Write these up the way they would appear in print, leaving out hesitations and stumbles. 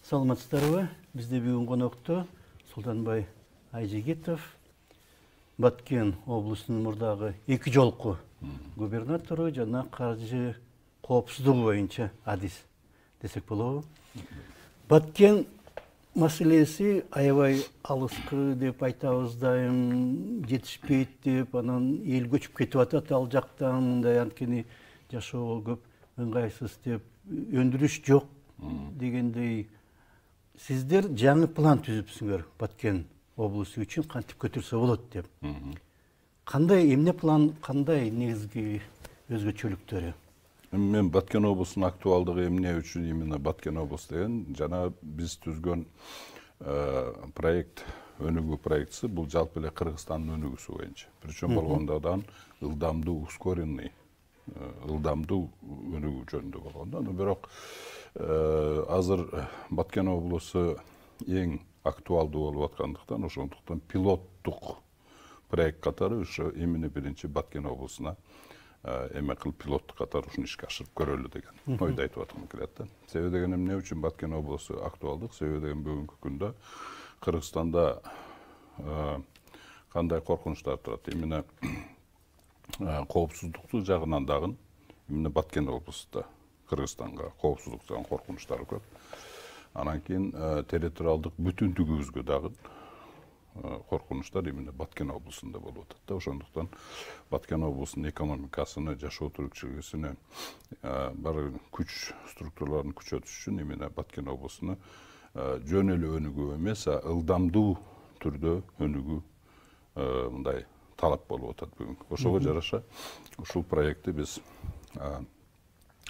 Саламатсыздарбы? Бизде бүгүн конокто Султанбай Айжегитов, Баткен облусунун мурдагы 2 жолку губернатору жана каржы коопсуздугу боюнча адис десек болобу. Баткен маселеси аябай алыскы деп айтабыз дайым, жетишпейт деп, анан эл көчүп кетип атат ал жактан, мындай анткени жашоого көп ыңгайсыз деп, өндүрүш жок дегендей. Сиздер жаңы план түзүпсүңөр Баткен облусу үчүн кантип көтөрсө болот деп. Кандай эмне план, кандай негизги өзгөчөлүктөрү? Мен Баткен облусунун актуалдыгы эмне үчүн именно Баткен облусу деген жана биз түзгөн проект, өнүгүү проектisi бул жалпы эле Кыргызстандын өнүгүүсү боюнча. Причем болгондон ылдамдуу, ускоренный, ылдамдуу өнүгүү жөнүндө болгондо, но бирок азыр Баткен облусу эң актуалдуу болуп аткандыктан, ошондуктан пилоттук проект катары ошо именно биринчи Баткен облусуна эме кылып пилоттук катары ушуну ишке ашырып көрөлү деген ойду айтып аткым келет да. Себеби деген эмне үчүн Баткен облусу актуалдык? Себеби деген бүгүнкү күндө Кыргызстанда кандай коркунучтар турат? Именно коопсуздуктуу жагынан дагы именно Баткен облусунда Кыргызстанга коопсуздук жагынан коркунучтар көп. Анан кийин территориалдык бүтүндүгүбүзгө дагы коркунучтар именно Баткен облусунда болуп атат да. Ошондуктан Баткен облусунун экономикасыны, жашоо түркчүлүгүнө бар күч структураларын күчөтүш үчүн именно Баткен облусуну жөн эле өнүгүү эмес, ылдамдуу түрдө өнүгүү мындай талап болуп атат бүгүн. Ошого жараша ушул проектти биз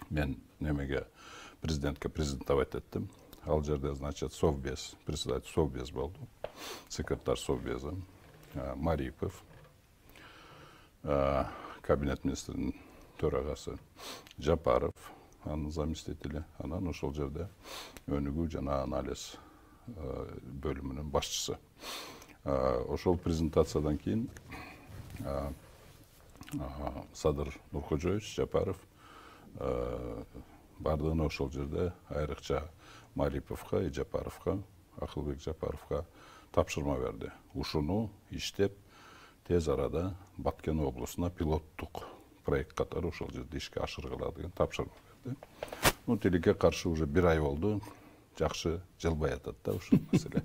мен немеге президентке презентовать еттим. Ал жерде, значит, совбез, председатель совбез болду, секретарь совбеза Марипов, кабинет министринин төрагасы Жапаров, анын заместители, анан ошол жерде өнүгүү жана анализ бөлүмүнүн башчысы. Ошол презентациядан кийин Садыр Нуркожоевич Жапаров бардыгына ошол жерде айрыкча Мариповго и Жапаровго, Акылбек Жапаровго тапшырма берди. Ушуну иштеп тез арада Баткен облусуна пилоттук проект катары ошол жерде ишке ашыргыла деген тапшырма берди. Ну, тилекке каршы уже 1 ай болду. Жакшы жылбай атат да ушул маселе.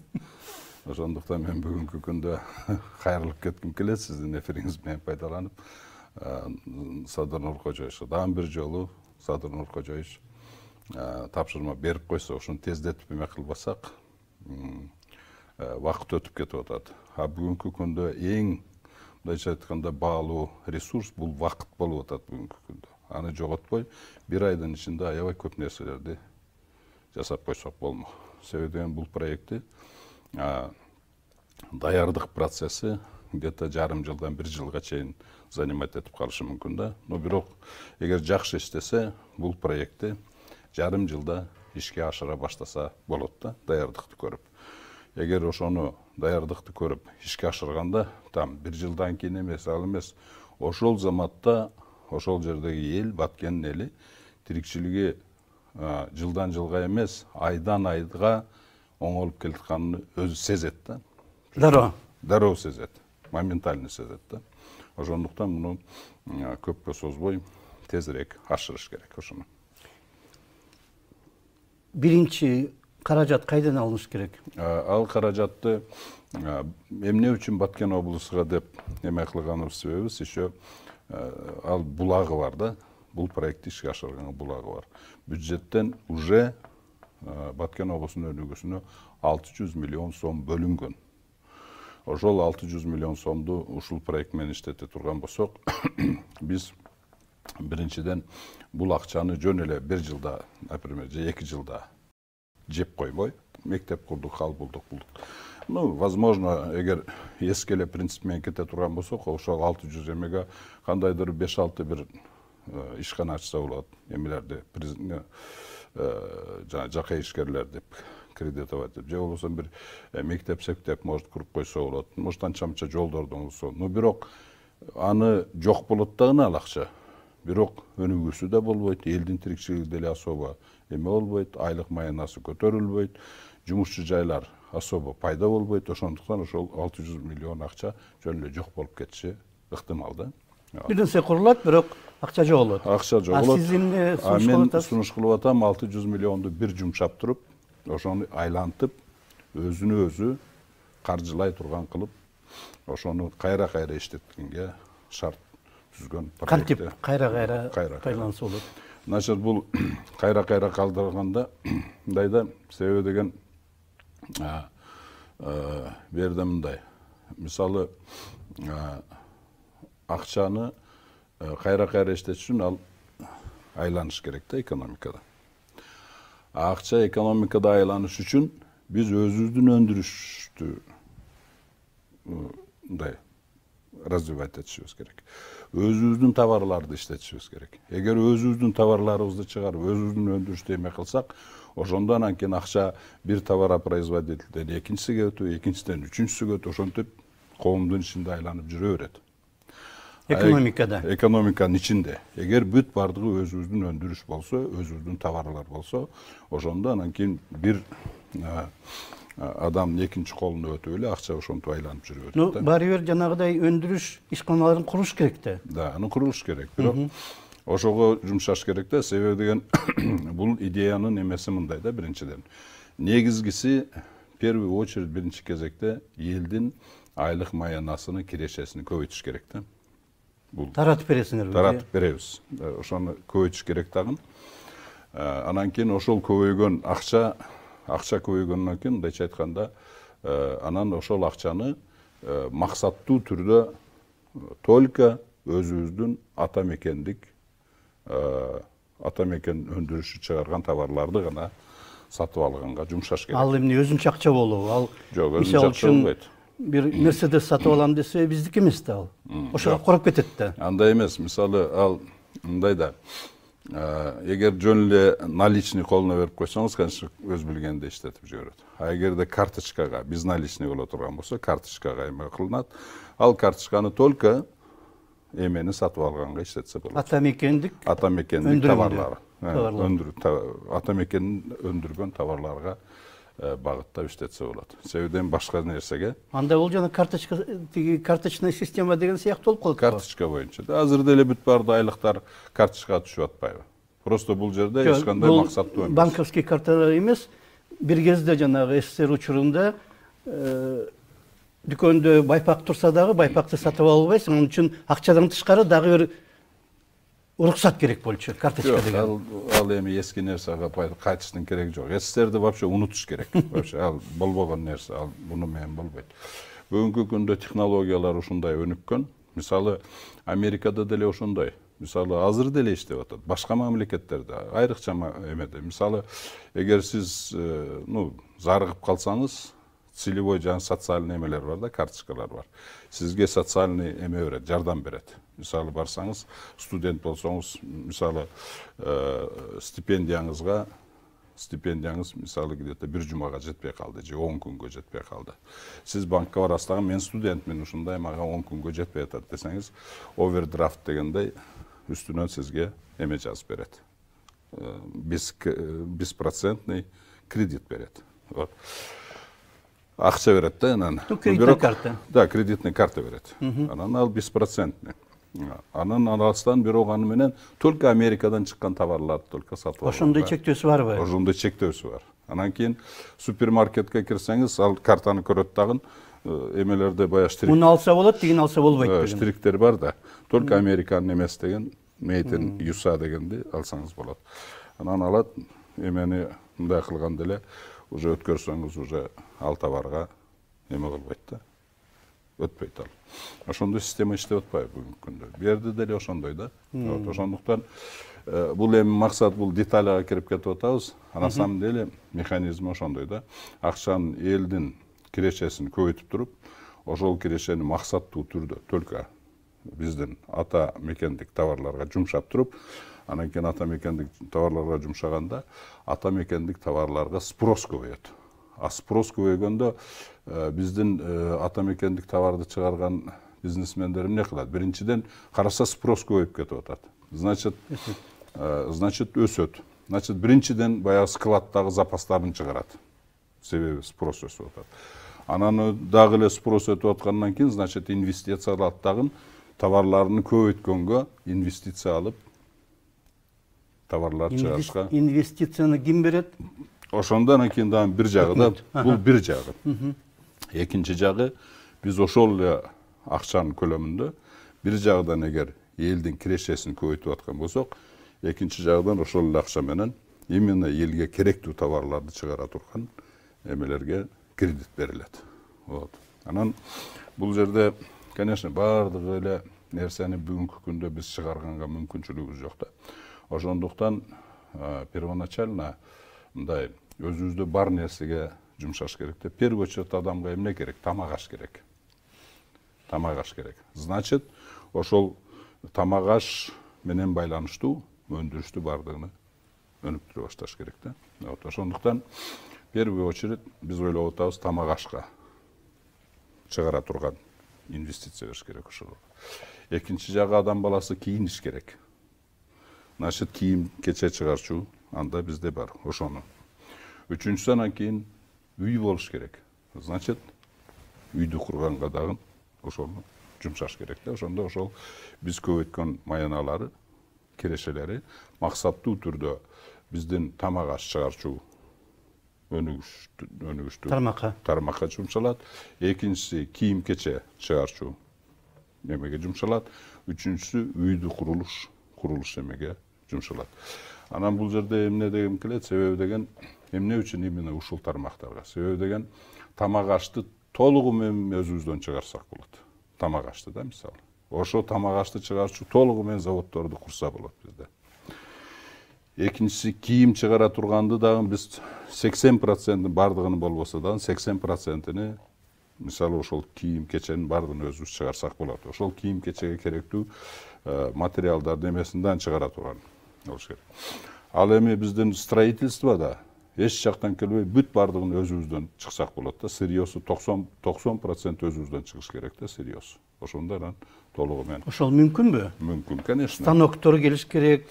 Ошондуктан мен бүгүнкү күндө кайрылып кетким келет сиздин эфириңиз менен пайдаланып. Садыр Нуркожоевич дагы бир жолу Садыр Нуркожоевич тапшырма берип койсо, ошону тездетип эме кылбасак, вакыт өтүп кетип атат. Бүгүнкү күндө эң мындайча айтканда баалуу ресурс бул вакыт болуп атат бүгүнкү күндө. Аны жоготпой 1 айдын ичинде аябай көп нерселерди жасап койсок болмок. Себеби деген бул проектти даярдык процесси где-то жарым жылдан 1 жылга чейин занимать этип калышы мүмкүн да. Но бирок эгер жакшы иштесе, бул проектти жарым жылда ишке ашыра баштаса болот да, даярдыкты көрүп. Эгер ошону даярдыкты көрүп ишке ашырганда, там 1 жылдан кийин эмес, ал эмес, ошол заматта ошол жердеги эл, Баткендин эли тирикчилиги жылдан жылга эмес, айдан айга оңолуп келатканын өзү сезет да. Дароо сезет, моментально сезет да. Ошондуктан муну көпкө созбой тезирээк ашырыш керек ошону. Биринчи каражат кайдан алыныш керек? Ал каражатты эмне үчүн Баткен облусуга деп эме кылганыбыз себебибиз еще ал булагы бар да. Бул проектти ишке ашырганга булагы бар. Бюджеттен уже Баткен облусунун өнүгүүсүнө 600 миллион сом бөлүнгөн. Ошол 600 миллион сомду ушул проект менен иштете турган болсок, биз биринчиден бул акчаны жөн эле 1 жылда, например, же 2 жылда жеп койбой, мектеп курдук, хал булдук. Ну, возможно, эгер эски эле принцип менен кете турган болсок, ошол 600 эмеге кандайдыр 5-6 бир ишкана ачса болот. Эмелерди жана жакай ишкерлер деп кредитовать деп, же болбосо бир мектеп-сектеп может куруп койсо болот. Может анча-мынча жолдордун болсо. Но бирок аны жок болот дагы ал акча. бирок өнүгүүсү да болбойт, элдин тирикчилиги деле особо эме болбойт, айлык маянасы көтөрүлбөйт, жумушчу жайлар особо пайда болбойт, ошондуктан ошол 600 миллион акча жөн эле жок болуп кетиши ыктымал да. Бир нерсе курулат, бирок акча жоголот. Акча жоголот. Сиз эмне Мен сунуш кылып сунуш кылып атам, 600 миллионду бир жумшап туруп, ошону айлантып, өзүнө өзү каржылай турган кылып, ошону кайра иштеткенге шарт түзгөн кантип проекти. кайра пайдаланса болот? Значит, бул кайра калдырганда мындайда себеби деген берде мындай. Мисалы, акчаны кайра иштетиш үчүн ал айланыш керек да экономикада. Акча экономикада айланыш үчүн биз өзүбүздүн өндүрүштү мындай развивать этишибиз керек. Өзүбүздүн товарларды иштетишибиз керек. Эгер өзүбүздүн товарларыбызды чыгарып, өзүбүздүн өндүрүштү эме кылсак, ошондо анан кийин акча бир товаропроизводителден экинчисиге өтүп, экинчиден үчүнчүсүгө өтүп, ошентип коомдун ичинде айланып жүрө берет. Экономиканын ичинде. Эгер бүт бардыгы өзүбүздүн өндүрүш болсо, өзүбүздүн товарлар болсо, ошондо анан кийин бир адамдын экинчи колуна өтүп эле акча ошентип айланып жүрүп өтөт да. Баары бир жанагыдай өндүрүш ишканаларын куруш керек да. Да, аны куруш керек. Бирок ошого жумшаш керек да, себеби деген бул идеянын эмеси мындай да, биринчиден. Негизгиси первую очередь биринчи кезекте элдин айлык маянасынын кирешесин көбөйтүш керек да. Бул таратып бересиңерби? Таратып беребиз. Ошону көбөйтүш керек дагы. Анан кийин ошол көбөйгөн акча көбөйгөндөн кийин, мындайча айтканда, анан ошол акчаны максаттуу түрдө только өзүбүздүн ата мекен өндүрүшү чыгарган товарларды гана сатып алганга жумшаш керек. Ал эмне өзүнчө акча болобу? Ал жок, өзүнчө акча болбойт. Бир Мерседес сатып алам десе, биздики эмес да ал. Ошого короп кетет да. Андай эмес, мисалы, ал мындай да, эгер жөн эле наличный колуна берип койсоңуз, конечно, өз билгенде иштетип жиберет. А эгерде карточкага, безналичный боло турган болсо, карточкага эме кылынат, ал карточканы только эмени сатып алганга иштетсе болот. Ата мекендик товарлары. Ата мекенин өндүргөн товарларга багыттап иштетсе болот. Себебиден башка нерсеге. Анда бул жана карточный система деген сыяктуу болуп калат. Карточка боюнча. Азыр деле бүт барды айлыктар карточкага түшүп атпайбы? Просто бул жерде эч кандай максаттуу эмес. Банковский карталар эмес. Бир кезде жанагы СССР учурунда дүкөндө байпак турса дагы байпакты сатып албайсың. Onun үчүн акчадан тышкары дагы бир уруксат керек болчу, карточка деген. Ал эми эски нерсе, кайтыштын кереги жок. СССРди вообще унутуш керек. Вообще ал болбогон нерсе, ал буну менен болбойт. Бүгүнкү күндө технологиялар ушундай өнүккөн. Мисалы, Америкада деле ошондой. Мисалы, азыр деле иштеп атат. Башка мамлекеттерде, айрыкча эмеде. Мисалы, эгер сиз, зарыгып калсаңыз, целевой жана социальный эмелер бар да, карточкалар бар. Сизге социальный эме берет, жардам берет. Мисалы, барсаңыз, студент болсоңуз, мисалы, стипендияңыз, мисалы, где-то бир жумага жетпей калды, же 10 күнгө жетпей калды. Сиз банкка барасыз дагы, мен студентмин, ушундай, мага 10 күнгө жетпей атат десеңиз, овердрафт дегендей үстүнөн сизге эме жазып берет. Беспроцентный кредит берет. Вот. Акча берет да, анан. Кредитный карта. Да, кредитный карта берет. Анан ал беспроцентный. Анын арасынан бирок аны менен только Америкадан чыккан товарларды только сатып алат. Ошондой чектөөсү барбы? Ошондой чектөөсү бар. Анан кийин супермаркетке кирсеңиз, ал картаны көрөт дагы, эмелерде баягы штрих. Муну алса болот, деген алса болбойт деген. Штриктер бар да. Только Американын эмес деген, Made in USA дегенди алсаңыз болот. Анан алат, эмени мындай кылганда эле уже өткөрсөңүз, уже ал товарга эме болбойт да. Өтпөйт ал. Ошондой система иштеп атпайбы бүгүнкү күндө. Бу жерде деле ошондой да. Ошондуктан бул эми максат, бул детальга кирип кетип атабыз. На самом деле механизм ошондой да. Акчанын элдин кирешесин көбөйтүп туруп, ошол кирешени максаттуу түрдө только биздин ата мекендик товарларга жумшап туруп, анан кийин ата мекендик товарларга жумшаганда, ата мекендик товарларга спрос көбөйөт. А спрос көбөйгөндө биздин ата мекендик товарды чыгарган бизнесмендер эмне кылат? Биринчиден караса спрос көбөйүп кетип атат. Значит, өсөт. Значит, биринчиден баягы складдагы запастарын чыгарат. Себеби спрос өсүп атат. Анан дагы эле спрос өтүп аткандан кийин, значит, инвестициялар дагы товарларын көбөйткөнгө инвестиция алып, товарлар чыгарышка. Инвестицияны ким берет? Ошондон кийин дагы бир жагы да, бул бир жагы. Экинчи жагы, биз ошол эле акчанын көлөмүндө бир жагдан эгер элдин кирешесин көбөйтүп аткан болсок, экинчи жагдан ошол эле акча менен именно элге керектүү товарларды чыгара турган эмелерге кредит берилет. Вот. Анан бул жерде, конечно, баардык эле нерсени бүгүнкү күндө биз чыгарганга мүмкүнчүлүгүбүз жок да. Ошондуктан первоначально мындай өзүбүздө бар нерсеге жумшаш керек да. Первый очередь адамга эмне керек? Тамак аш керек. Тамак аш керек. Значит, ошол тамак аш менен байланыштуу өндүрүштү бардыгын өнүктүрө башташ керек да. Вот. Ошондуктан первый очередь биз ойлоп атабыз тамак ашка чыгара турган инвестиция бериш керек ошого. Экинчи жагы адам баласы кийиниш керек. Значит, кийим кече чыгарчу анда бизде бар ошону. Үчүнчүсү анан кийин үй болуш керек. Значит, үйдү курганга дагы ошону жумшаш керек да. Ошондо ошол биз көбөйткөн маяналары, кирешелери максаттуу түрдө биздин тамак аш чыгарчу өнүгүштүү тармакка жумшалат. Экинчиси кийим кече чыгарчу эмеге жумшалат. Үчүнчүсү үйдү курулуш эмеге жумшалат. Анан бул жерде эмне дегем келет? Себеби деген эмне үчүн именно ушул тармактарга? Себеби деген тамак ашты толугу менен өзүбүздөн чыгарсак болот. Тамак ашты да, мисалы. Ошо тамак ашты чыгарчу толугу менен заводдорду курса болот бизде. Экинчиси кийим чыгара турганды дагы биз 80% бардыгын болбосо дагы 80%-ини мисалы ошол кийим кеченин бардыгын өзүбүз чыгарсак болот. Ошол кийим кечеге керектүү материалдарды эмесинден чыгара турган болуш керек. Ал эми биздин строительствода эч жактан келбей бүт бардыгын өзүбүздөн чыксак болот да. Сырьёсу 90% өзүбүздөн чыгыш керек да, сырьёсу. Ошондо анан толугу менен. Ошол мүмкүнбү? Мүмкүн, конечно. Станоктор келиш керек.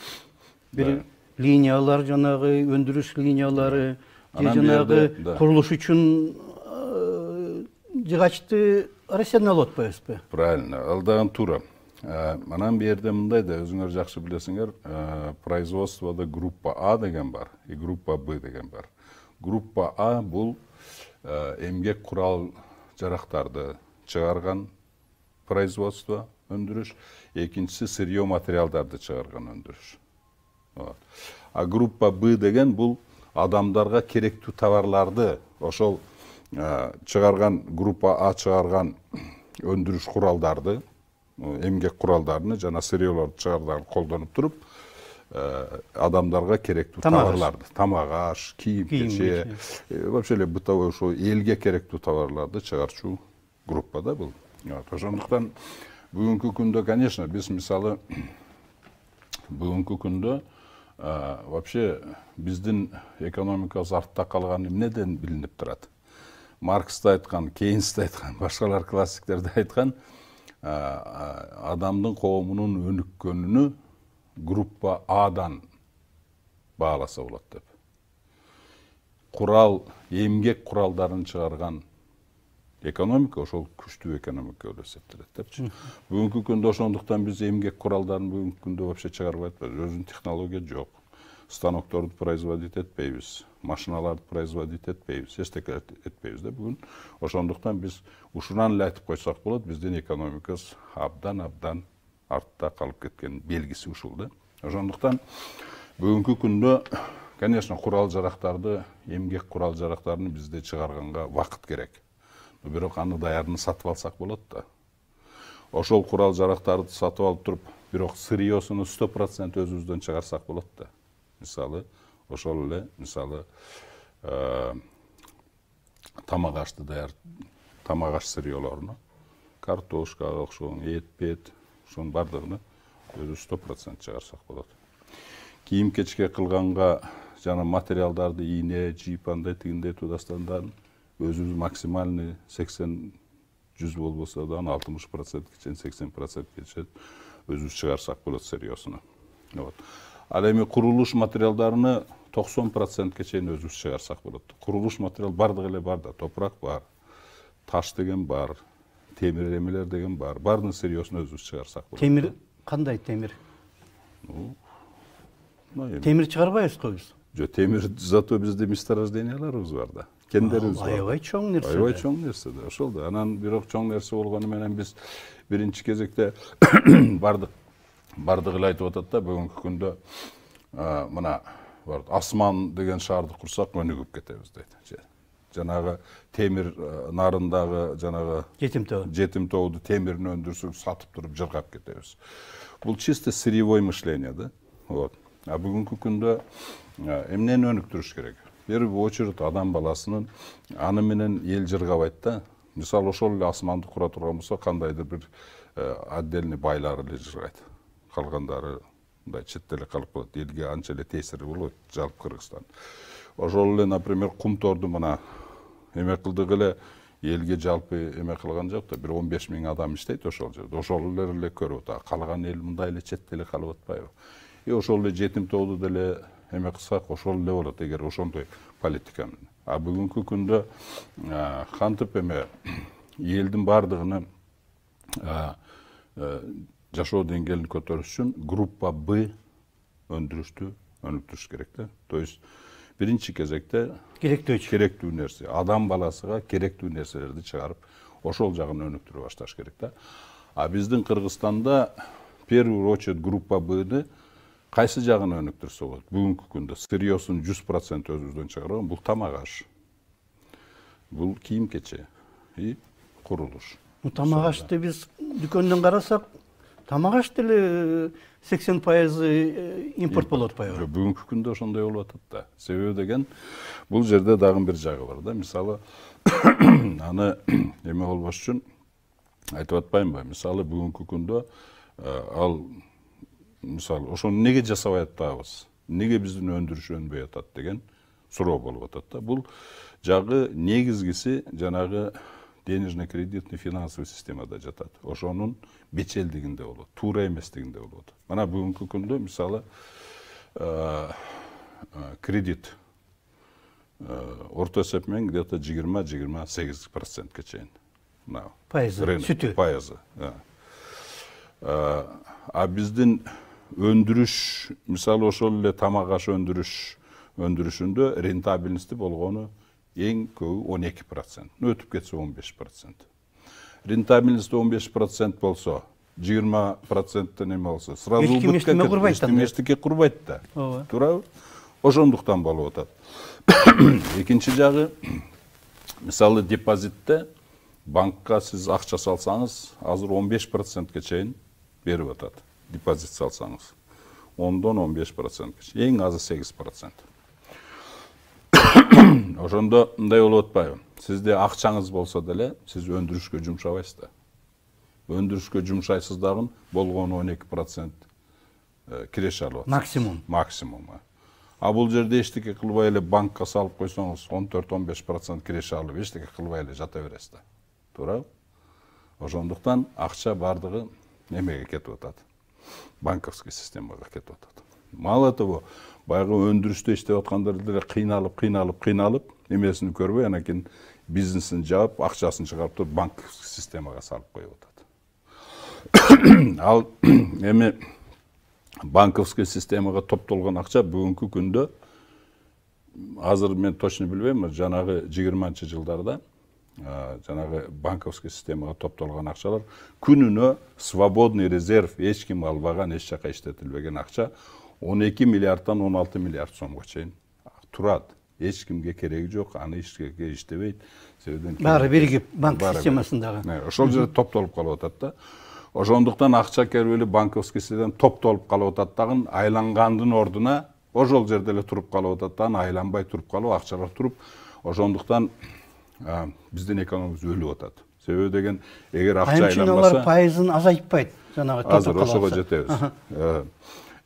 Бир линиялар, жанагы өндүрүш линиялары, жанагы курулуш үчүн жыгачты Россиядан алып атпайбызбы? Правильно, ал дагы туура. Анан бу жерде мындай да, өзүңөр жакшы билесиңер, производствода группа А деген бар, и группа Б деген бар. Группа А бул эмгек курал жарактарды чыгарган производство, өндүрүш, экинчиси сырьё материалдарды чыгарган өндүрүш. А группа Б деген бул адамдарга керектүү товарларды ошол чыгарган группа А чыгарган өндүрүш куралдарды, эмгек куралдарын жана сырьёлорду чыгардан колдонуп туруп, адамдарга керектүү товарларды, тамак аш, кийим кече, вообще эле бытовой ошо элге керектүү товарларды чыгарчу группа да бул. Ошондуктан бүгүнкү күндө, конечно, биз мисалы бүгүнкү күндө вообще биздин экономикабыз артта калган эмнеден билинип турат? Маркс да айткан, Кейнс да айткан, башкалар классиктер да айткан, адамдын коомунун өнүккөнүнү группа Адан бааласа болот деп. Курал, эмгек куралдарын чыгарган экономика ошол күчтүү экономика болуп эсептелет депчи. Бүгүнкү күндө ошондуктан биз эмгек куралдарын бүгүнкү күндө вообще чыгарбай атпайбыз. Өзүнүн технология жок. Станокторду производить этпейбиз, машиналарды производить этпейбиз, эчтеке этпейбиз да бүгүн. Ошондуктан биз ушунан эле айтып койсок болот, биздин экономикабыз абдан артта калып кеткен белгиси ушул да. Ошондуктан бүгүнкү күндө, конечно, курал жарактарды, эмгек курал жарактарын бизде чыгарганга вакыт керек. Бирок аны даярын сатып алсак болот да. Ошол курал жарактарды сатып алып туруп, бирок сырьёсуну 100% өзүбүздөн чыгарсак болот да. Мисалы, ошол эле, мисалы, тамак ашты даяр, тамак аш сырьёлорун, картошкага окшогон, эт, ошонун бардыгын өзү 100% чыгарсак болот. Кийим кечке кылганга жана материалдарды ийне, жип, андай тигиндей туудастандан өзүбүз максимальный 80-100 болбосо да 60% кечен 80% кечен өзүбүз чыгарсак болот сырьёсуну. Вот. Ал эми курулуш материалдарыны 90%ке чейин өзүбүз чыгарсак болот. Курулуш материал бардыгы эле бар да, топурак бар, таш деген бар, темир эмелер деген бар. Бардын сырьёсун өзүбүз чыгарсак болот. Темир кандай темир? Темир чыгарбайбыз го биз. Жок, темир зато бизде месторожденияларыбыз бар да. Кендерибиз бар. Аябай чоң нерсе. Аябай чоң нерсе да. Ошол да. Анан бирок чоң нерсе болгону менен биз биринчи кезекте бардыгы эле айтып атат да, бүгүнкү күндө мына асман деген шаарды курсак өнүгүп кетебиз дейт. Жанагы темир нарындагы жанагы жетим тооду темирин өндүрсөк сатып туруп жыргап кетебиз. Бул чисто сырьевой мышление да. Вот. А бүгүнкү күндө эмнени өнүктүрүш керек? Первый очередь адам баласынын аны менен эл жыргабайт да. Мисалы ошол эле асманды кура турган болсо кандайдыр бир отдельный байлар эле жыргайт. Калгандары мындай четте эле калып калат. Элге анча эле таасири болбойт жалпы Кыргызстан. Ошол эле, например, кумторду мына эме кылдык эле элге жалпы эме кылган жок да, бир 15 000 адам иштейт ошол жерде. Ошол эле көрүп атат. Калган эл мындай эле четте эле калып атпайбы? Ошол эле жетим тооду деле эме кылсак ошол эле болот эгер ошондой политика менен. А бүгүнкү күндө кантип эме элдин бардыгына жашоо деңгээлин көтөрүш үчүн группа Б өндүрүштү өнүктүрүш керек да. То есть биринчи кезекте керектүү нерсе, адам баласыга керектүү нерселерди чыгарып, ошол жагын өнүктүрө башташ керек да. А биздин Кыргызстанда первый очередь группа Б'ны кайсы жагын өнүктүрсө болот? Бүгүнкү күндө сырьёсун 100% өзүбүздөн чыгарган, бул тамак аш, бул кийим кече и курулуш. Тамак ашты биз дүкөндөн карасак, тамак аш деле 80% импорт болуп атпайбы? Бүгүнкү күндө ошондой болуп атат да. Себеби деген бул жерде дагы бир жагы бар да. Мисалы аны эме болбош үчүн айтып атпаймынбы? Мисалы бүгүнкү күндө ал мисалы ошону неге жасабай атабыз? Неге биздин өндүрүш өнбөй атат деген суроо болуп атат да. Бул жагы негизгиси жанагы денежно-кредитный финансовый системада жатат. Ошонун бечелдигинде болот, туура эместигинде болот. Мана бүгүнкү күндө мисалы кредит орто эсеп менен где-то 20-28%ке чейин. Пайызы, сүтү. Пайызы. А биздин өндүрүш, мисалы ошол эле тамак аш өндүрүшүндө рентабельности болгону эң көбү 12%. Өтүп кетсе 15%. Рентабельность 15% болсо, 20% неме болсо, сразу эчтеке курбайт да. Туурабы? Ошондуктан болуп атат. Экинчи жагы, мисалы депозитте банкка сиз акча салсаңыз, азыр 15%ке чейин берип атат. Депозит салсаңыз. 10-дон 15%ке чейин. Эң азы 8%. Ошондо мындай болуп атпайбы? Сизде акчаңыз болсо деле, сиз өндүрүшкө жумшабайсыз да. Өндүрүшкө жумшайсыз дагы болгону 12% киреше алып атасыз. Максимум. А бул жерде эчтеке кылбай эле банкка салып койсоңуз, 14-15% киреше алып эчтеке кылбай эле жата бересиз да. Туурабы? Ошондуктан акча бардыгы эмеге кетип атат. Банковский системага кетип атат. Мало того, баягы өндүрүштө иштеп аткандар деле кыйналып, эмесин көрбөй, анан кийин бизнесин жаап, акчасын чыгарып туруп банковский системага салып коюп атат. Ал эми банковский системага топтолгон акча бүгүнкү күндө азыр мен точно билбейм, жанагы 20-жылдарда жанагы банковский системага топтолгон акчалар күнүнө свободный резерв эч ким албаган, эч жака иштетилбеген акча 12 миллиардтан 16 миллиард сомго чейин турат. Эч кимге кереги жок, аны эчтеке иштебейт. Баары биригип банк системасындагы. Ошол жерде топтолуп калып атат да. Ошондуктан акча келип эле банковский система топтолуп калып атат дагы, айлангандын ордуна ошол жерде эле туруп калып атат дагы, айланбай туруп калып, акчалар туруп. Ошондуктан биздин экономикабыз өлүп атат. Себеби деген эгер акча айланбаса, пайызын азайтпайт. Жанагы топтоп калат. Азыр ошого жетебиз.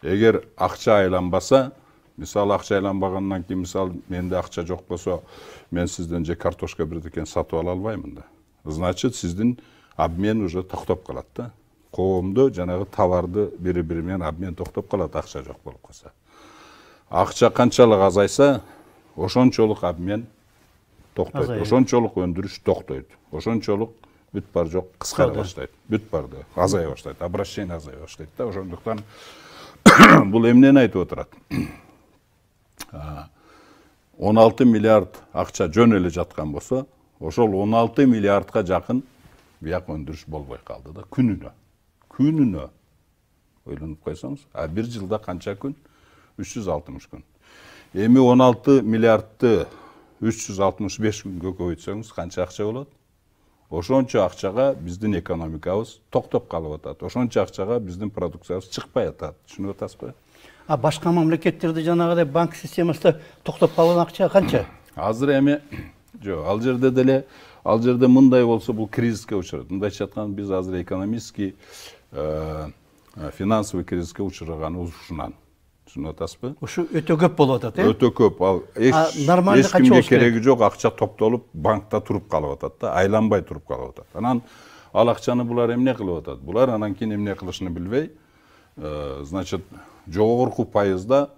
Эгер акча айланбаса, мисалы акча айланбагандан кийин, мисалы менде акча жок болсо, мен сизден же картошка бирдекен сатып ала албаймын да. Значит, сиздин обмен уже токтоп калат да. коомдо жанагы товарды бири-бири менен обмен токтоп калат, акча жок болуп калса. Акча канчалык азайса, ошончолук обмен токтойт, ошончолук өндүрүш токтойт, ошончолук бүт бар жок кыскара баштайт, бүт барды азая баштайт, обращение азая баштайт да. Ошондуктан бул эмнени айтып отурат? 16 миллиард акча жөн эле жаткан болсо, ошол 16 миллиардка жакын бияк өндүрүш болбой калды да, күнүнө. Ойлонуп койсоңуз, бир жылда канча күн? 360 күн. Эми 16 миллиардты 365 күнгө көбөйтсөңүз канча акча болот? Ошончо акчага биздин экономикабыз токтоп калып атат. Ошончо акчага биздин продукциябыз чыкпай атат. Түшүнүп атасызбы? Башка мамлекеттерде жанагыдай банк системасында токтоп калган акча канча? Азыр эми жок, ал жерде деле, ал жерде мындай болсо бул кризиске учурат. Мындайча айтканда биз азыр экономический, финансовый кризиске учураганы ушунан. Түшүнүп атасызбы? Ушу өтө көп болуп атат, э? Өтө көп. Ал эч кимге кереги жок, акча топтолуп банкта туруп калып атат да, айланбай туруп калып атат. Анан ал акчаны булар эмне кылып атат? Булар анан кийин эмне кылышын билбей, значит, жогорку пайызда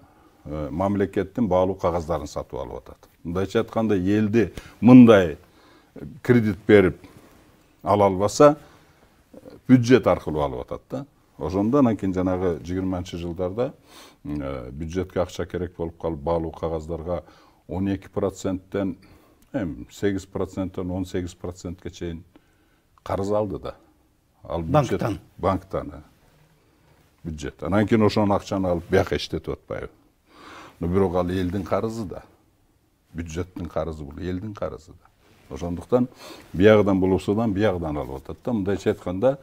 мамлекеттин баалуу кагаздарын сатып алып атат. Мындайча айтканда, элди мындай кредит берип ала албаса, бюджет аркылуу алып атат да. Ошондон анан кийин жанагы 20-жылдарда бюджетке акча керек болуп калып, баалуу кагаздарга 12%-тен 8%-тен 18%-ке чейин карыз алды да. Ал бюджет банктан бюджет. Анан кийин ошонун акчаны алып бияка иштетип атпайбы. Но бирок ал элдин карызы да. Бюджеттин карызы бул, элдин карызы да. Ошондуктан биягыдан булуусудан биягыдан алып атат да. Мындайча айтканда,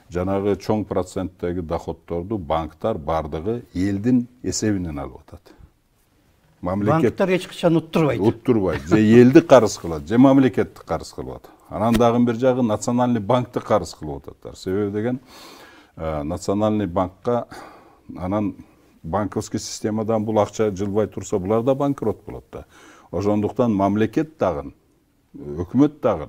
жанагы чоң проценттеги доходдорду банктар бардыгы элдин эсебинен алып атат. Банктар эч качан уттурбайт. Уттурбайт. Же элди карыз кылат, же мамлекетти карыз кылат. Анан дагы бир жагы национальный банкты карыз кылып ататтар. Себеби деген национальный банкка анан банковский системадан бул акча жылбай турса, булар да банкрот болот да. Ошондуктан мамлекет дагы, өкмөт дагы,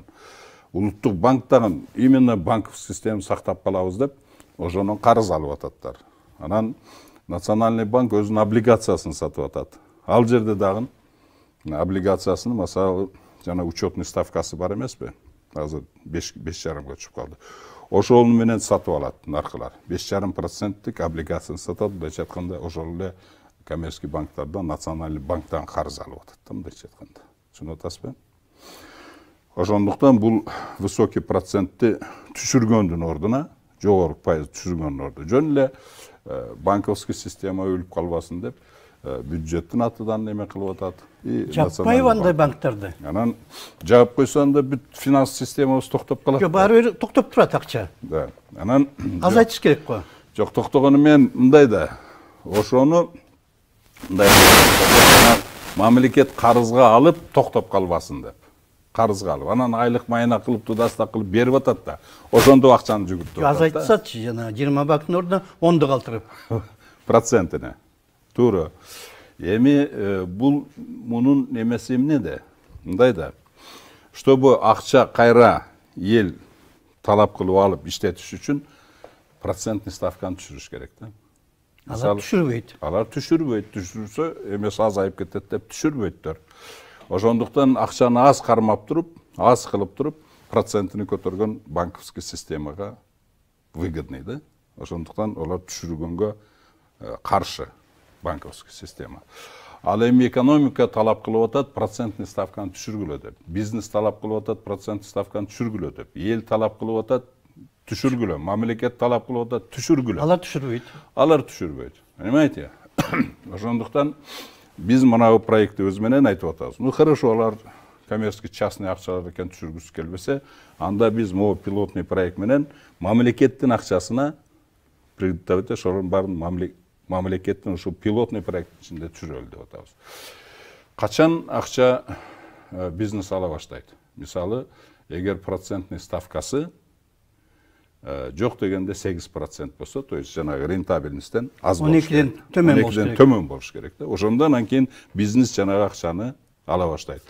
улуттук банк дагы именно банковский системаны сактап калабыз деп, ошонун карыз алып ататтар. Анан национальный банк өзүнүн облигациясын сатып атат. Ал жерде дагы облигациясынын, мисалы, жана учетный ставкасы бар эмеспи? Азыр 5,5-га түшүп калды. Ошол менен сатып алат наркылар. 5,5%-тик облигацияны сатат, мындайча айтканда, ошол эле коммерческий банктардан, национальный банктан карыз алып атат, мындайча айтканда. Түшүнүп атасызбы? Ошондуктан бул высокий процентти түшүргөндүн ордуна, жогору пайыз түшүргөндүн ордуна, жөн эле банковский система өлүп калбасын деп, бюджеттин атынан неме кылып атат. Жаппайбы андай банктарды? Анан жаап койсо анда бүт финанс системабыз токтоп калат. Жок, баары бир токтоп турат акча. Да. Анан азайтыш керек го. Жок, токтогону мен мындай да. Ошону мындай мамлекет карызга алып токтоп калбасын деп. Карызга алып, анан айлык майына кылып, тудасына кылып берип атат да. Ошондо акчаны жүгүртүп атат. Азайтсачы, жана 20 банктын ордуна 10 калтырып. Процентине. Туура. Эми бул мунун немеси эмне да? Мындай да. Чтобы акча кайра эл талап кылып алып иштетиш үчүн процентный ставканы түшүрүш керек да. Алар түшүрбөйт. Алар түшүрбөйт. Түшүрсө эмес азайып кетет деп түшүрбөйттөр. Ошондуктан акчаны аз кармап туруп, аз кылып туруп, процентini көтөргөн банковский системага выгодный да. Ошондуктан олар түшүргөнгө каршы банковский система. Ал эми экономика талап кылып атат, процентный ставканы түшүргүлө деп. Бизнес талап кылып атат, процентный ставканы түшүргүлө деп. Эл талап кылып атат, түшүргүлө. Мамлекет талап кылып атат, түшүргүлө. Алар түшүрбөйт. Алар түшүрбөйт. Понимаете? Ошондуктан биз мына проектти өз менен айтып атабыз. Ну хорошо, алар коммерческий частный акчалар экен түшүргүсү келбесе, анда биз могу пилотный проект менен мамлекеттин акчасына кредиттеп ошонун баарын мамлекеттин ушул пилотный проект ичинде түшүрөлү деп атабыз. Качан акча бизнес ала баштайт? Мисалы, эгер процентный ставкасы жок дегенде 8% болсо, то есть жанагы рентабельностьтен аз болуш керек. 12ден төмөн болуш керек. Төмөн болуш керек да. Ошондон анан кийин бизнес жанагы акчаны ала баштайт.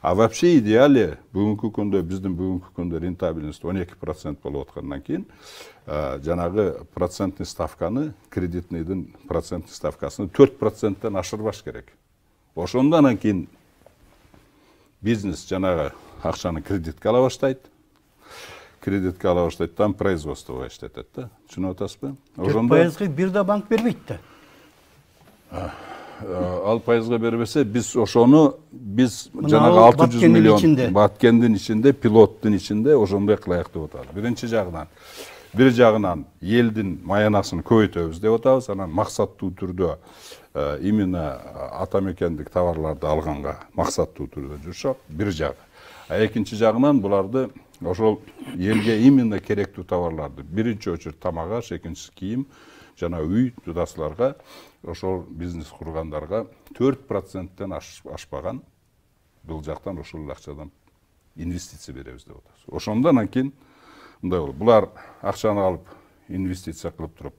А вообще идеале бүгүнкү күндө биздин бүгүнкү күндө рентабельность 12% болуп аткандан кийин жанагы процентный ставканы, кредитныйдын процентный ставкасын 4%тен ашырбаш керек. Ошондон кийин бизнес жанагы акчаны кредитке ала баштайт. Кредитке ала баштайт, там производство иштетет да. Түшүнүп атасызбы? Ошондо 4%га бир да банк бербейт да. Ал пайызга бербесе, біз жанагы 600 миллион Баткендин ичинде, пилоттун ичинде ошондой кылайык деп атабыз. Бир жагынан элдин маянасын көбөйтөбүз деп атабыз, анан максаттуу түрдө именно атамекендик товарларды алганга максаттуу түрдө жүрүшөк, бир жагы. А экинчи жагынан буларды ошол элге именно керектүү товарларды, биринчи очередь тамак аш, экинчиси кийим, жана үй туташларга, ошол бизнес кургандарга 4%тен ашпаган бул жактан ошол акчадан инвестиция беребиз деп атабыз. Ошондон кийин мындай болот. Булар акчаны алып инвестиция кылып туруп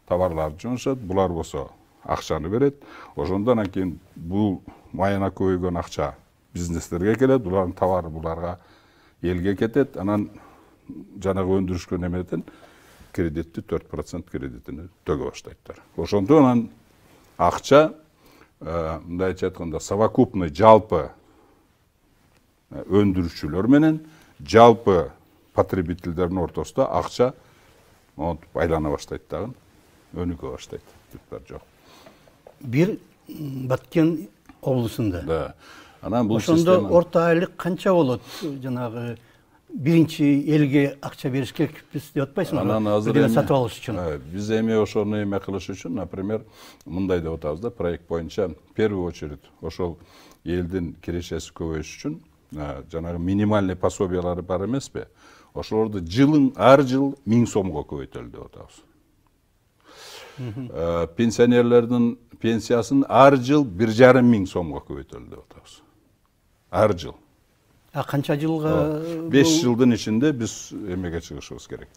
товарларды жөнөтөт, булар болсо акчаны берет. Ошондон кийин бул маяна көбөйгөн акча бизнестерге келет, булардын товары буларга элге кетет, анан жанагы өндүрүшкөн эметен кредитти 4% кредитini төгө баштайттар. Ошондон акча, мындайча айтканда, совокупный жалпы өндүрүүчүлөр менен жалпы потребительдердин ортосунда акча айлана баштайт дагы, өнүгө баштайт. Жок. Бир Баткен облусунда. Да. Анан бул система. Ошондо орто айлык канча болот? Жанагы биринчи элге акча бериш керекпиз деп атпайсыңбы? Анан азыр сатып алыш үчүн. Биз ошону кылыш үчүн, например, мындай деп атабыз да, проект боюнча первую очередь ошол элдин кирешеси көбөйүш үчүн жанагы минимальный пособиялары бар эмеспи? Ошолорду ар жыл 1000 сомго көбөйтөлү деп атабыз. Пенсионерлердин пенсиясын ар жыл 1,5 сомго көбөйтөлү деп атабыз. Ар жыл. А канча жылга? 5 жылдын ичинде биз эмеге чыгышыбыз керек.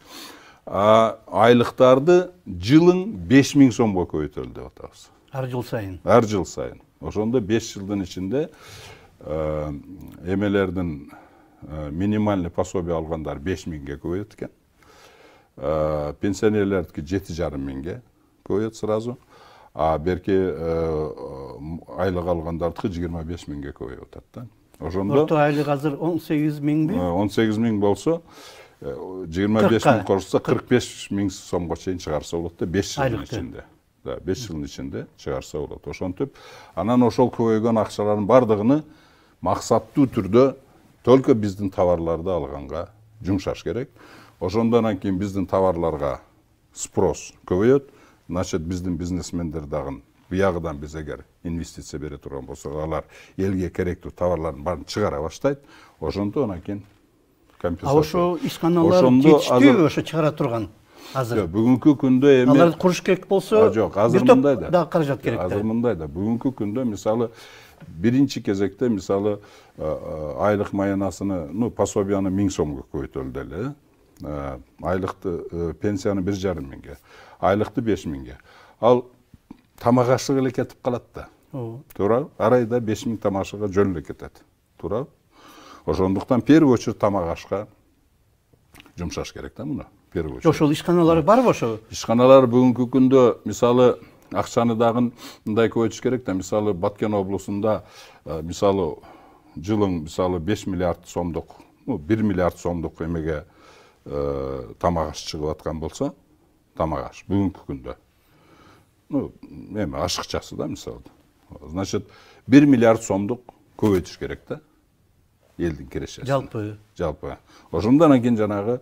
Айлыктарды жылын 5000 сомго көбөйтөлү деп атабыз. Ар жыл сайын. Ар жыл сайын. Ошондо 5 жылдын ичинде эмелердин минимальный пособие алгандар 5000ге көбөйөт экен. Пенсионерлердики 7500ге көбөйөт сразу. А берки айлык алгандардыкы 25000ге көбөйүп атат да. Ошондо орто айлык азыр 18000би? 18000 болсо 25000 кошсо 45000 сомго чейин чыгарса болот да 5 жылдын ичинде. Да, 5 жылдын ичинде чыгарса болот. Ошентип, анан ошол көбөйгөн акчалардын бардыгын максаттуу түрдө только биздин товарларды алганга жумшаш керек. Ошондон кийин биздин товарларга спрос көбөйөт. Значит, биздин бизнесмендер дагы буягыдан биз эгер инвестиция бере турган болсок, алар элге керектүү товарлардын баарын чыгара баштайт. Ошондон кийин компенсация. А ошо ишканалар жетиштүүбү ошо чыгара турган? Азыр. Бүгүнкү күндө эми аларды куруш керек болсо, жок, азыр мындай да. Да каражат керек да. Азыр мындай да. Бүгүнкү күндө мисалы биринчи кезекте мисалы айлык маянасыны, пособияны 1000 сомго көбөйтөлдү эле. Айлыкты пенсияны 1,5 айлыкты 5000ге. Ал тамак ашык эле кетип калат да. Туура? Ар айда 5000 тамак ашыга жөн эле кетет. Туура? Ошондуктан первый очередь тамак ашка жумшаш керек да муну. Первый очередь. Ошол ишканалары барбы ошо? Ишканалар бүгүнкү күндө мисалы акчаны дагы мындай көбөйтүш керек да. Мисалы Баткен облусунда мисалы жылың мисалы 5 миллиард сомдук, 1 миллиард сомдук эмеге тамак аш чыгып аткан болсо, тамак аш бүгүнкү күндө. Эми ашыкчасы да мисалы. Значит, 1 миллиард сомдук көбөйтүш керек да. Элдин кирешеси. Жалпы. Ошондон кийин жанагы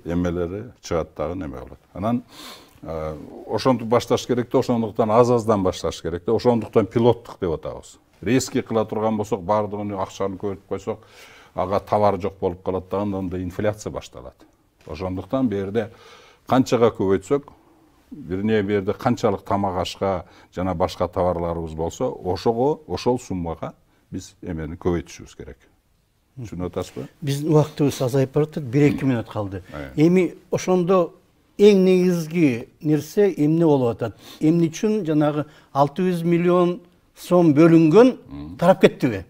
эмелери чыгат дагы неме болот. Анан ошонтип башташ керек да, ошондуктан аз-аздан башташ керек да. Ошондуктан пилоттук деп атабыз. Резкий кыла турган болсок, бардыгын акчаны көбөйтүп койсок, ага товар жок болуп калат да, анда инфляция башталат. Ошондуктан бу жерде канчага көбөйтсөк, бирне бу жерде канчалык тамак ашка жана башка товарларыбыз болсо, ошол суммага биз эмени көбөйтүшүбүз керек. Түшүнүп атасызбы? Биздин убактыбыз азайып баратат, 1-2 мүнөт калды. Эми ошондо эң негизги нерсе эмне болуп атат? Эмне үчүн жанагы 600 миллион сом бөлүнгөн тарап кеттиби?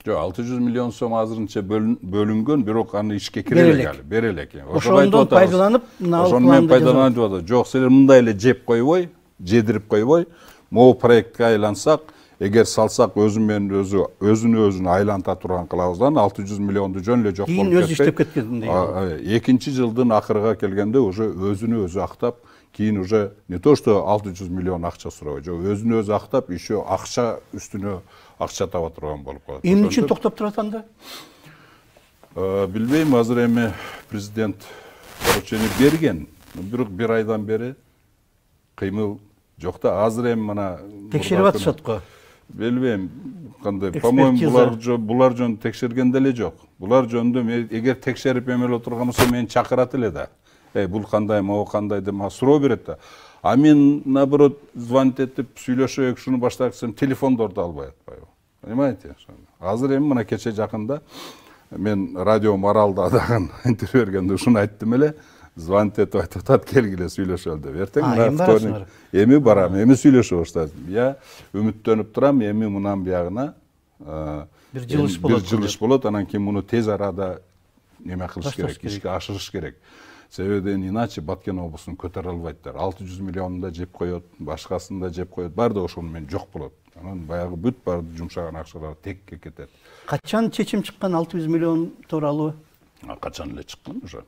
Жоқ, 600 миллион сом азырынча бөлүнгөн, бирок аны ишке кире элек али, бере элек. Ошондон пайдаланып, ошону менен пайдаланып атат. Жок, силер мындай эле жеп койбой, жедирип койбой, могу проектке айлансак, эгер салсак өзүнө өзүн айланта турган кылабыздан 600 миллионду жөн эле жок болуп кетпей. Кийин өзү иштеп кеткендей. Экинчи жылдын акырыга келгенде уже өзүнө өзү актап, кийин уже не то что 600 миллион акча сурабай, жок, өзүнө өзү актап, еще акча үстүнө акча таба турган болуп калат. Эмне үчүн токтоп турат анда? Билбейм, азыр эми президент поручение берген, бирок бир айдан бери кыймыл жок да. Азыр эми мына текшерип атышат го. Билбейм, кандай, по-моему, булар жөн текшерген деле жок. Булар жөнүндө эгер текшерип эмеле турган болсо мени чакырат эле да. Бул кандай, могу кандай деп мага суроо берет да. А мен наоборот звонить этип сүйлөшөйүк, шуну баштайык десем, телефондорду албай атпайбы. Понимаете? Азыр эми мына кече жакында мен радио Маралда дагы интервью бергенде ушуну айттым эле. Звонить этип айтып атат, келгиле сүйлөшөлү деп. Эртең вторник эми барам, эми сүйлөшө баштадым. Я үмүттөнүп турам, эми мунан биягына бир жылыш болот, анан кийин муну тез арада неме кылыш керек, ишке ашырыш керек. Себебиден иначе Баткен облусун көтөрө албайттар. 600 миллионун да жеп коет, башкасын да жеп коет. Бар да ошону менен жок болот. Анан баягы бүт бар жумшаган акчалар текке кетет. Качан чечим чыккан 600 миллион тууралуу? Качан эле чыккан уже.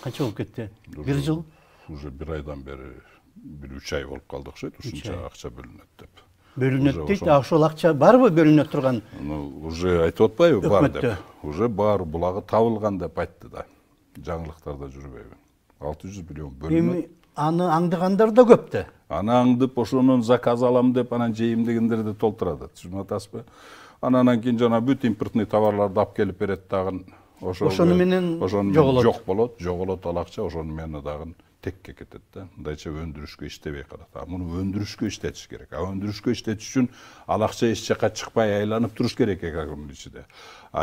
Канча болуп кетти? Бир жыл? Уже бир айдан бери, бир 3 ай болуп калды окшойт, ушунча акча бөлүнөт деп. Бөлүнөт дейт, ошол акча барбы бөлүнө турган? Уже айтып атпайбы, бар деп. Уже бар, булагы табылган деп айтты да. Жаңылыктарда жүрбөйбү. 600 миллион бөлүнөт. Эми аны аңдыгандар да көп да. Аны аңдып, ошонун заказ алам деп, анан жейм дегендерди толтурат. Түшүнүп атасызбы? Анан кийин жана бүт импортный товарларды алып келип берет дагы. Ошону менен жок болот, жоголот ал акча, ошону менен дагы текке кетет да. Мындайча өндүрүшкө иштебей калат. Муну өндүрүшкө иштетиш керек. Өндүрүшкө иштетиш үчүн ал акча эч жака чыкпай айланып туруш керек экономиканын ичинде.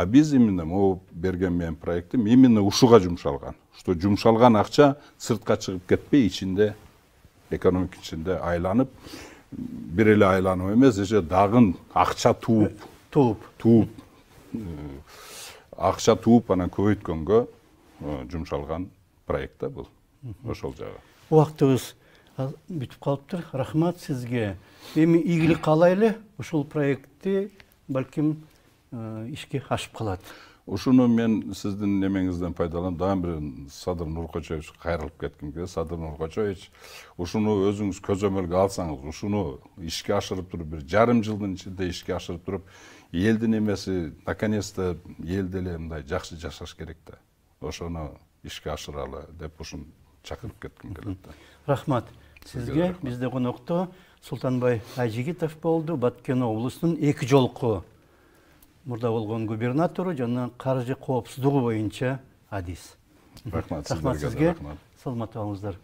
Биз именно могу берген менин проектим именно ушуга жумшалган. Что жумшалган акча сыртка чыгып кетпей, ичинде экономика ичинде айланып, бир эле айланып эмес, эже дагы акча тууп акча тууп анан көбөйткөнгө жумшалган проект да бул. Ошол жагы. Убактыбыз бүтүп калыптыр. Рахмат сизге. Эми ийгилик каалайлы, ушул проектти балким ишке ашып калат. Ушуну мен сиздин немеңизден пайдаланып, дагы бир Садыр Нуркочоевич кайрылып кетким келет. Садыр Нуркочоевич, ушуну өзүңүз көзөмөлгө алсаңыз, ушуну ишке ашырып туруп, бир жарым жылдын ичинде ишке ашырып туруп, элдин эмеси наконец-то эл деле мындай жакшы жашаш керек да. Ошону ишке ашыралы деп ушуну чакырып кетким келет да. Рахмат сизге. Бизде конокто Султанбай Айжигитов болду, Баткен облусунун 2 жолку мурда болгон губернатору жана каржы коопсуздугу боюнча адис. Рахмат сизге. Саламат болуңуздар.